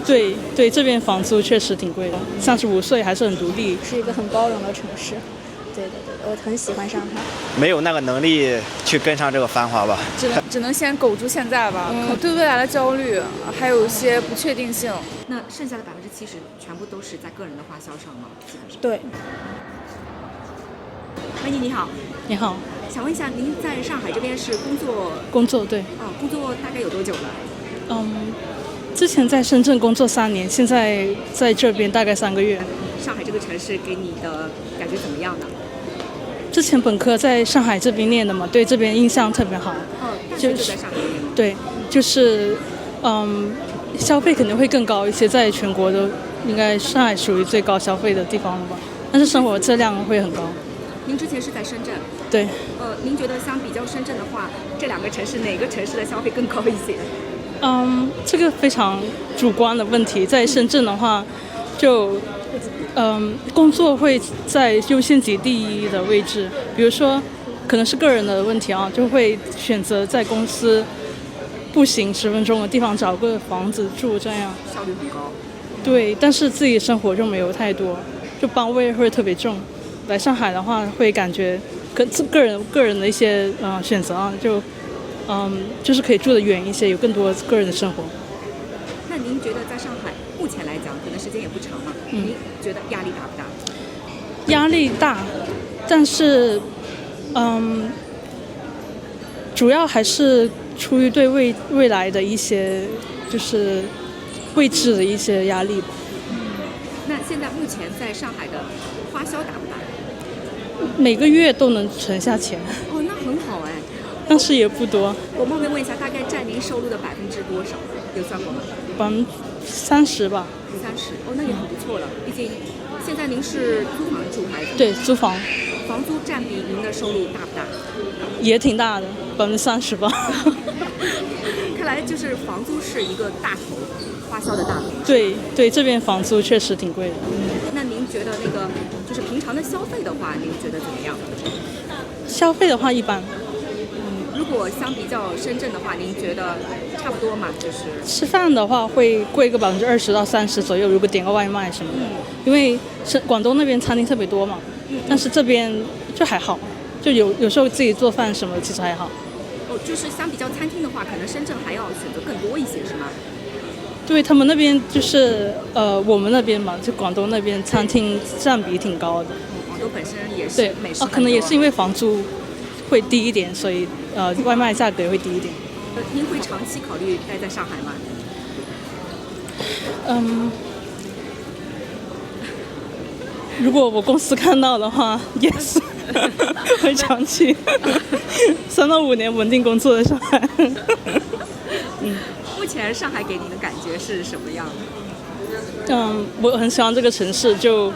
对对，这边房租确实挺贵的，35岁还是很独立，是一个很包容的城市。对的对的，我很喜欢上海。没有那个能力去跟上这个繁华吧，只能先苟住现在吧。对未来的焦虑，还有一些不确定性。那剩下的70%全部都是在个人的花销上吗？基本上。对。美女你好。你好，想问一下，您在上海这边是工作对，工作大概有多久了？之前在深圳工作3年，现在在这边大概3个月。上海这个城市给你的感觉怎么样呢？之前本科在上海这边念的嘛，对这边印象特别好。大学就在上海念吗？对，就是消费肯定会更高一些，在全国都应该上海属于最高消费的地方了吧，但是生活质量会很高。您之前是在深圳？对。您觉得相比较深圳的话，这2个城市哪个城市的消费更高一些？这个非常主观的问题。在深圳的话，就工作会在优先级第一的位置，比如说可能是个人的问题啊，就会选择在公司步行10分钟的地方找个房子住，这样效率很高。对，但是自己生活就没有太多，就包味会特别重。来上海的话，会感觉个人的一些选择啊，就是可以住得远一些，有更多个人的生活。那您觉得在上海目前来讲，可能时间也不长嘛，您觉得压力大不大？压力大，但是主要还是出于对未来的一些就是未知的一些压力吧。那现在目前在上海的花销大不大？每个月都能存下钱。那很好哎。但是也不多。我冒昧问一下，大概占您收入的多少？有算过吗？30%吧。30%，那也很不错了。毕竟现在您是租房住还是？对，租房。房租占比您的收入大不大？也挺大的，30%吧。看来就是房租是一个大头，花销的大头。对对，这边房租确实挺贵的。那您觉得那个就是平常的消费的话，您觉得怎么样？消费的话一般。如果相比较深圳的话，您觉得差不多嘛？就是吃饭的话会贵个20%到30%左右，如果点个外卖什么的。因为广东那边餐厅特别多嘛，但是这边就还好，就有时候自己做饭什么的其实还好。就是相比较餐厅的话，可能深圳还要选择更多一些，是吗？对，他们那边就是我们那边嘛，就广东那边餐厅占比挺高的。广东本身也是美食很多。可能也是因为房租会低一点，所以外卖价格也会低一点。您会长期考虑待在上海吗？如果我公司看到的话，也是会长期3到5年稳定工作在上海。目前上海给您的感觉是什么样的？我很喜欢这个城市，就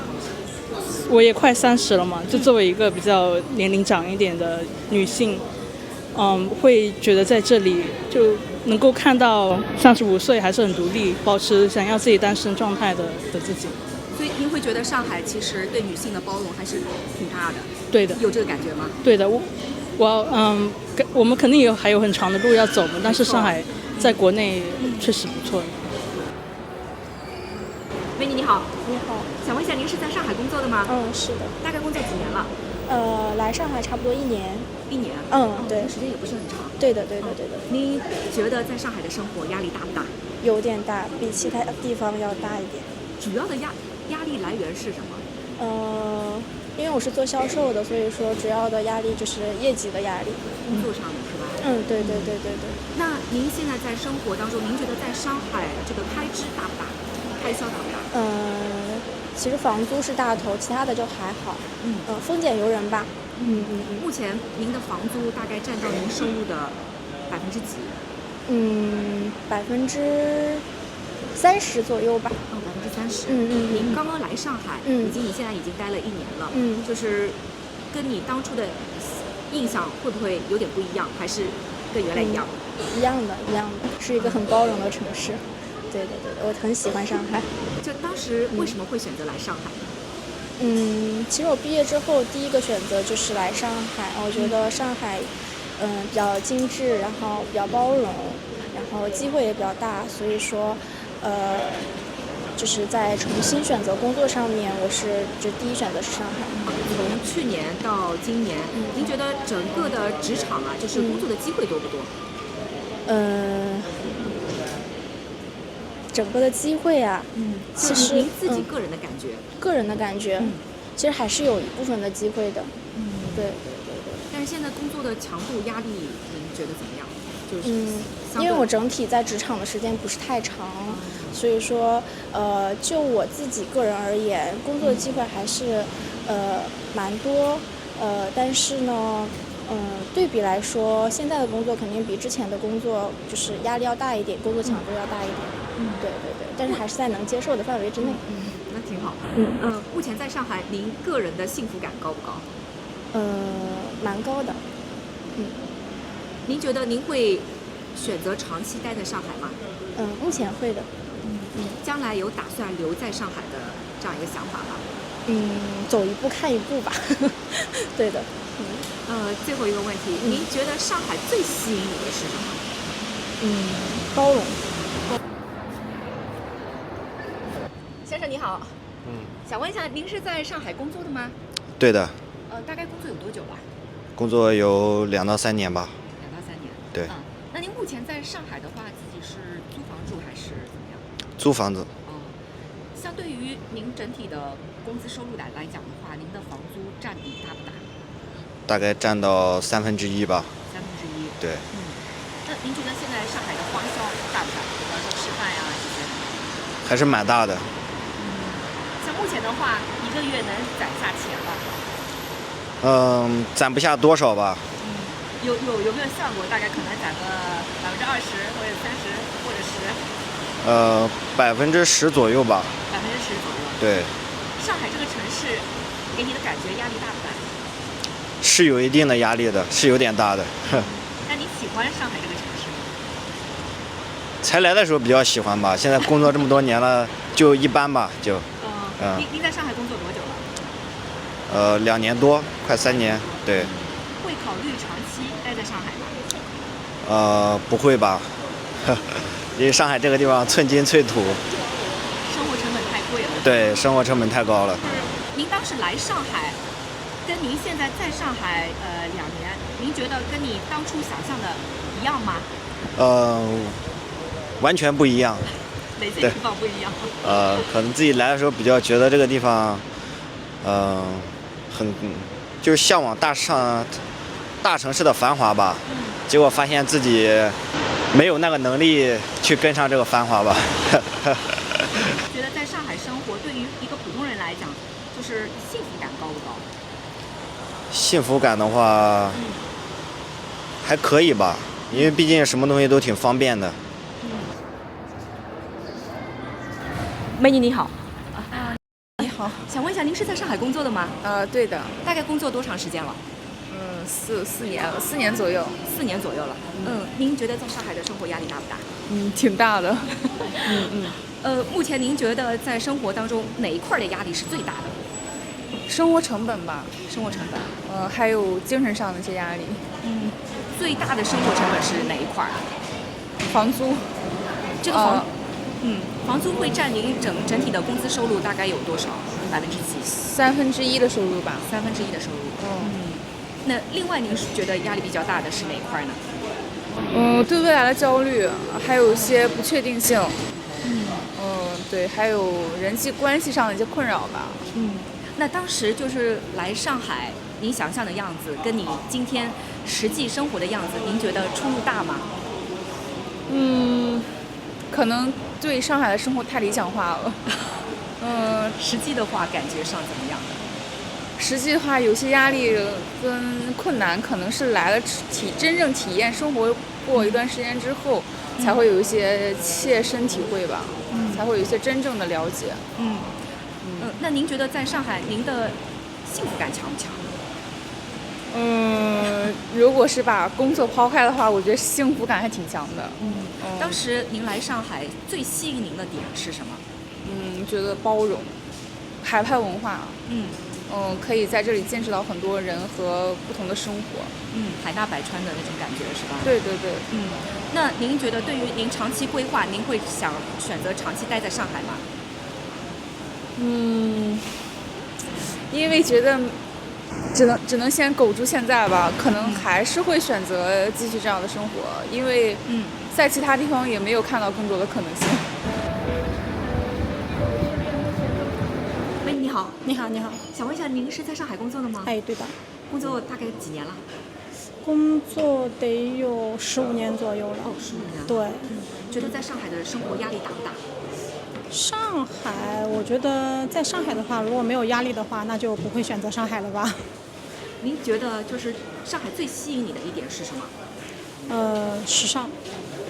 我也快30了嘛，就作为一个比较年龄长一点的女性，会觉得在这里就能够看到35岁还是很独立，保持想要自己单身状态的自己。所以您会觉得上海其实对女性的包容还是挺大的？对的。有这个感觉吗？对的，我们肯定还有很长的路要走的，但是上海在国内确实不错的。美女你好。你好。想问一下，您是在上海工作的吗？是的。大概工作几年了？来上海差不多1年。1年？对。时间也不是很长。对的。您觉得在上海的生活压力大不大？有点大，比其他地方要大一点。主要的压力来源是什么？因为我是做销售的，所以说主要的压力就是业绩的压力。工作上的是吧？对。那您现在在生活当中，您觉得在上海这个开销大不大？其实房租是大头，其他的就还好。丰俭由人吧。目前您的房租大概占到您收入的几？30%左右吧。30%。您刚刚来上海，你现在已经待了1年了。就是跟你当初的印象会不会有点不一样，还是跟原来一样？一样的，是一个很包容的城市。对，我很喜欢上海。就当时为什么会选择来上海？其实我毕业之后第一个选择就是来上海。我觉得上海，比较精致，然后比较包容，然后机会也比较大，所以说，就是在重新选择工作上面，我是就第一选择是上海。从去年到今年，您觉得整个的职场啊，就是工作的机会多不多？整个的机会啊，其实您自己个人的感觉，个人的感觉，其实还是有一部分的机会的。对。但是现在工作的强度、压力，您觉得怎么样？就是因为我整体在职场的时间不是太长，所以说就我自己个人而言，工作的机会还是蛮多，但是呢，对比来说，现在的工作肯定比之前的工作就是压力要大一点，工作强度要大一点。对，但是还是在能接受的范围之内。那挺好。目前在上海，您个人的幸福感高不高？蛮高的。您觉得您会选择长期待在上海吗？目前会的。将来有打算留在上海的这样一个想法吗？走一步看一步吧。对的。最后一个问题，您觉得上海最吸引你的是什么？包容。先生你好，想问一下，您是在上海工作的吗？对的，大概工作有多久了？工作有2到3年吧。2到3年。对。那您目前在上海的话，自己是租房住还是怎么样？租房子。相对于您整体的工资收入来讲的话，您的房租占比大不大？大概占到1/3吧。1/3。对。那您觉得现在上海的花销大不大？比方说吃饭呀这些。还是蛮大的。像目前的话，一个月能攒下钱吧？攒不下多少吧。有没有算过？大概可能攒个20%或者30%或者10%左右吧。10%左右。对。上海这个城市给你的感觉压力大不大？是有一定的压力的，是有点大的。那你喜欢上海这个城市吗？才来的时候比较喜欢吧，现在工作这么多年了，就一般吧，就。您在上海工作多久了？2年多，快3年，对。会考虑长期待在上海吗？不会吧，因为上海这个地方寸金寸土，生活成本太贵了。对，生活成本太高了。您当时来上海，跟您现在在上海2年，您觉得跟你当初想象的一样吗？完全不一样。哪些地方不一样？可能自己来的时候比较觉得这个地方，就是向往大城市的繁华吧。结果发现自己没有那个能力去跟上这个繁华吧。觉得在上海生活对于一个普通人来讲，就是幸福感高不高？幸福感的话，还可以吧，因为毕竟什么东西都挺方便的。美女你好。你好。想问一下，您是在上海工作的吗？对的。大概工作多长时间了？4年了，4年左右。4年左右了。您觉得在上海的生活压力大不大？挺大的。目前您觉得在生活当中哪一块的压力是最大的？生活成本吧。生活成本。还有精神上的一些压力。最大的生活成本是哪一块？房租。这个房租会占您整体的工资收入大概有多少？7%。1/3的收入吧。1/3的收入。那另外您觉得压力比较大的是哪一块呢？对未来的焦虑，还有一些不确定性。对，还有人际关系上的一些困扰吧。那当时就是来上海，您想象的样子跟你今天实际生活的样子，您觉得出入大吗？可能对上海的生活太理想化了。实际的话感觉上怎么样的？实际的话，有些压力跟困难，可能是来了真正体验生活过一段时间之后，才会有一些切身体会吧。才会有一些真正的了解。那您觉得在上海，您的幸福感强不强？如果是把工作抛开的话，我觉得幸福感还挺强的。当时您来上海最吸引您的点是什么？觉得包容，海派文化。可以在这里见识到很多人和不同的生活。海纳百川的那种感觉是吧？对。那您觉得对于您长期规划，您会想选择长期待在上海吗？因为觉得只能先苟住现在吧，可能还是会选择继续这样的生活，因为在其他地方也没有看到更多的可能性。喂，你好，你好，你好。想问一下，您是在上海工作的吗？哎，对的。工作大概几年了？工作得有15年左右了。哦，15年了。对。觉得在上海的生活压力大不大？上海，我觉得在上海的话，如果没有压力的话，那就不会选择上海了吧。您觉得就是上海最吸引你的一点是什么？时尚。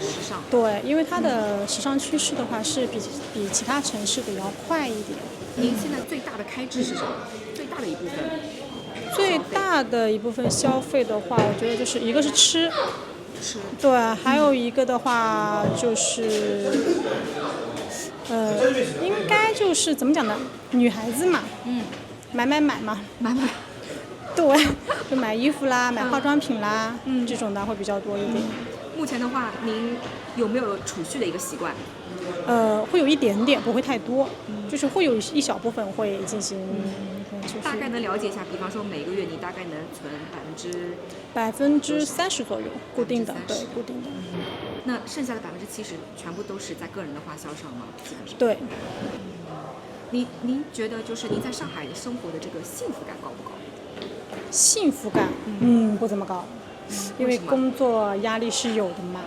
时尚。对，因为它的时尚趋势的话是比其他城市的要快一点。您现在最大的开支是什么？最大的一部分？最大的一部分消费的话，我觉得就是一个是吃，对，还有一个的话就是，应该就是怎么讲呢？女孩子嘛，买嘛，对，就买衣服啦，买化妆品啦，这种的会比较多一点。目前的话，您有没有储蓄的一个习惯？会有一点点，不会太多，就是会有一小部分会进行。大概能了解一下，比方说每个月你大概能存30%左右，固定的，对，固定的。那剩下的70%全部都是在个人的花销上吗？基本上。对。您觉得就是您在上海生活的这个幸福感高不高？幸福感，不怎么高，因为工作压力是有的嘛，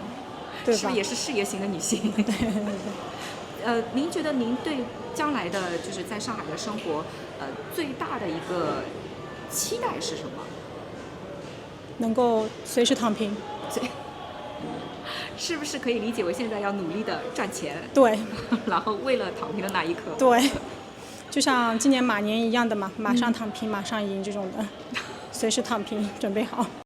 对吧？是不是也是事业型的女性？对。您觉得您对将来的就是在上海的生活，最大的一个期待是什么？能够随时躺平。是不是可以理解为现在要努力的赚钱？对。然后为了躺平的那一刻。对。就像今年马年一样的嘛，马上躺平，马上赢这种的，随时躺平，准备好。